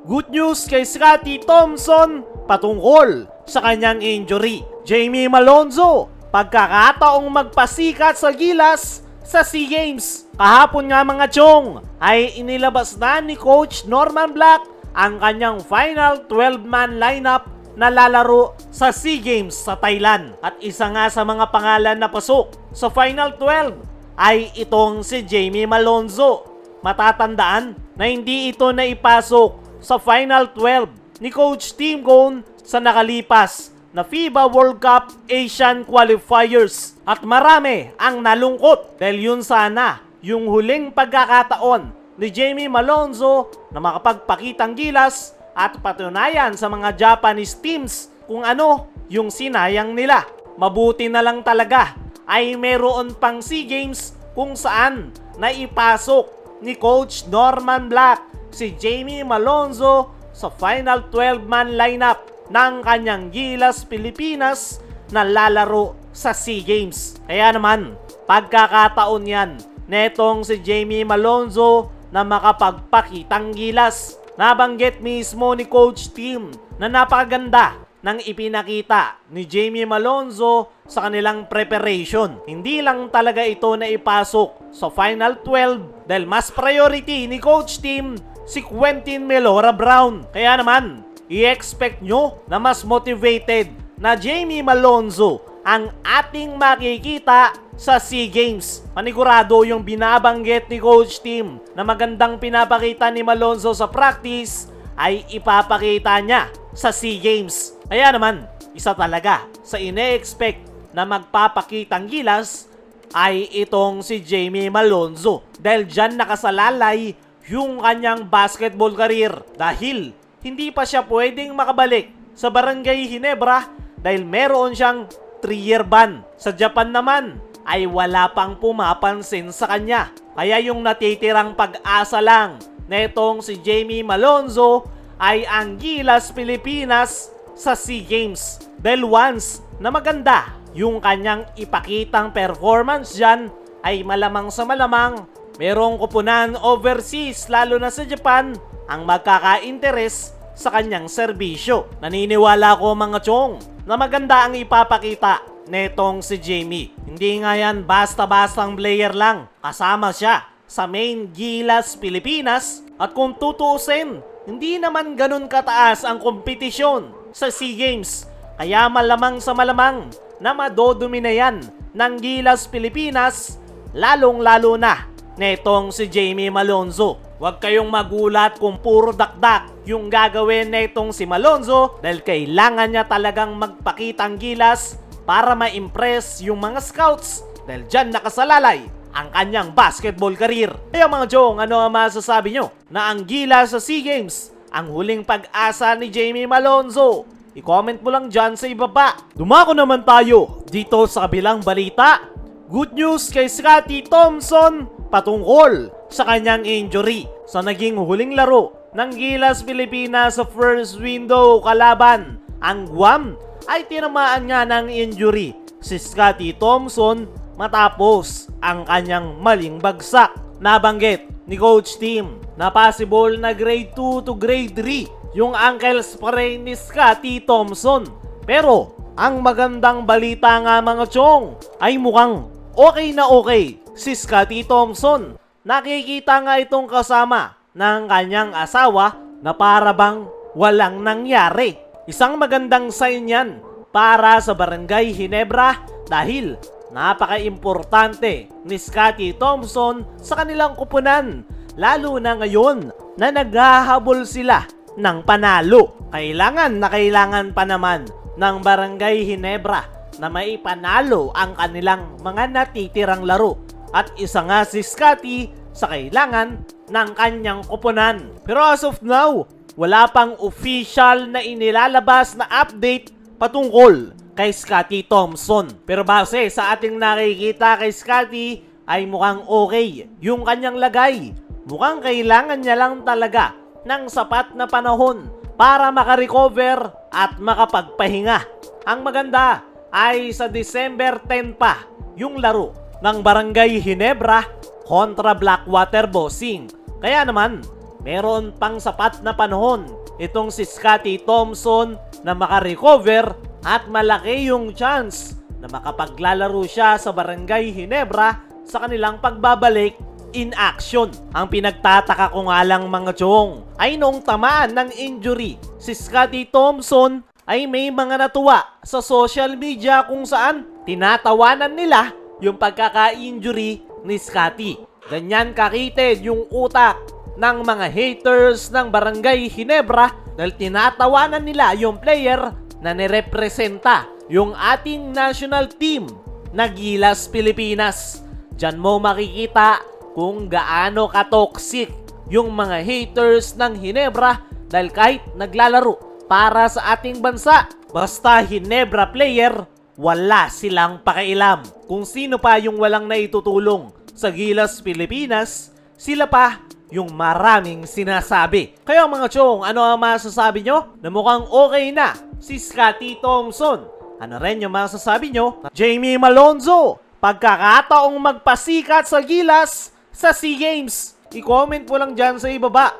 Good news kay Scottie Thompson patungkol sa kanyang injury. Jamie Malonzo, pagkakataong magpasikat sa gilas sa SEA Games. Kahapon nga mga chong ay inilabas na ni Coach Norman Black ang kanyang final 12-man lineup na lalaro sa SEA Games sa Thailand. At isa nga sa mga pangalan na pasok sa final 12 ay itong si Jamie Malonzo. Matatandaan na hindi ito naipasok sa final 12 ni Coach Tim Cone sa nakalipas na FIBA World Cup Asian Qualifiers. At marami ang nalungkot dahil yun sana yung huling pagkakataon ni Jamie Malonzo na makapagpakitang gilas at patunayan sa mga Japanese teams kung ano yung sinayang nila. Mabuti na lang talaga ay meron pang SEA Games kung saan naipasok ni Coach Norman Black si Jamie Malonzo sa final 12-man lineup ng kanyang Gilas Pilipinas na lalaro sa SEA Games. Kaya naman, pagkakataon yan netong si Jamie Malonzo na makapagpakitang gilas. Nabanggit mismo ni Coach Tim na napakaganda ng ipinakita ni Jamie Malonzo sa kanilang preparation. Hindi lang talaga ito na ipasok sa final 12 dahil mas priority ni Coach Tim si Quentin Melora Brown. Kaya naman, i-expect nyo na mas motivated na Jamie Malonzo ang ating makikita sa SEA Games. Panigurado yung binabanggit ni Coach Tim na magandang pinapakita ni Malonzo sa practice ay ipapakita niya sa SEA Games. Kaya naman, isa talaga sa ine-expect na magpapakitang gilas ay itong si Jamie Malonzo. Dahil dyan nakasalalay yung kanyang basketball career dahil hindi pa siya pwedeng makabalik sa Barangay Ginebra dahil meron siyang 3-year ban. Sa Japan naman ay wala pang pumapansin sa kanya. Kaya yung natitirang pag-asa lang netong si Jamie Malonzo ay ang Gilas Pilipinas sa SEA Games. Dahil once na maganda yung kanyang ipakitang performance dyan ay malamang sa malamang merong kupunan overseas lalo na sa Japan ang magkaka-interes sa kanyang serbisyo. Naniniwala ko mga chong na maganda ang ipapakita netong si Jamie. Hindi nga yan basta-bastang player lang. Kasama siya sa main Gilas Pilipinas at kung tutuusin, hindi naman ganun kataas ang kompetisyon sa SEA Games. Kaya malamang sa malamang na madodomina yan ng Gilas Pilipinas lalong-lalo na netong si Jamie Malonzo. Huwag kayong magulat kung puro dakdak yung gagawin netong si Malonzo dahil kailangan niya talagang magpakitang gilas para ma-impress yung mga scouts dahil dyan nakasalalay ang kanyang basketball career. Kaya mga chong, ano ang masasabi nyo na ang gilas sa SEA Games ang huling pag-asa ni Jamie Malonzo? I-comment mo lang dyan sa ibaba. Dumako naman tayo dito sa kabilang balita. Good news kay Scottie Thompson patungkol sa kanyang injury sa naging huling laro ng Gilas Pilipinas sa first window kalaban ang Guam ay tinamaan nga ng injury si Scottie Thompson matapos ang kanyang maling bagsak. Nabanggit ni Coach Tim na possible na grade 2 to grade 3 yung ankle sprain ni Scottie Thompson. Pero ang magandang balita nga mga chong ay mukhang okay na okay si Scottie Thompson. Nakikita nga itong kasama ng kanyang asawa na para bang walang nangyari. Isang magandang sign yan para sa Barangay Ginebra dahil napaka-importante ni Scottie Thompson sa kanilang kupunan. Lalo na ngayon na naghahabol sila ng panalo. Kailangan na kailangan pa naman ng Barangay Ginebra na maipanalo ang kanilang mga natitirang laro. At isa nga si Scottie sa kailangan ng kanyang kupunan. Pero as of now, wala pang official na inilalabas na update patungkol kay Scottie Thompson. Pero base sa ating nakikita kay Scottie ay mukhang okay yung kanyang lagay. Mukhang kailangan niya lang talaga ng sapat na panahon para makarecover at makapagpahinga. Ang maganda ay sa December 10 pa yung laro ng Barangay Ginebra kontra Blackwater Bossing. Kaya naman, meron pang sapat na panahon itong si Scottie Thompson na makarecover at malaki yung chance na makapaglalaro siya sa Barangay Ginebra sa kanilang pagbabalik in action. Ang pinagtataka ko nga lang mga chong ay noong tamaan ng injury si Scottie Thompson ay may mga natuwa sa social media kung saan tinatawanan nila yung pagkaka-injury ni Scottie. Ganyan kakited yung utak ng mga haters ng Barangay Ginebra dahil tinatawanan nila yung player na nirepresenta yung ating national team na Gilas Pilipinas. Diyan mo makikita kung gaano ka-toxic yung mga haters ng Ginebra dahil kahit naglalaro para sa ating bansa, basta Ginebra player, wala silang pakialam. Kung sino pa yung walang naitutulong sa Gilas Pilipinas, sila pa yung maraming sinasabi. Kaya mga chong, ano ang masasabi nyo? Na mukhang okay na si Scottie Thompson. Ano rin yung masasabi nyo? Jamie Malonzo, pagkakataong magpasikat sa Gilas sa SEA Games. I-comment mo lang dyan sa ibaba.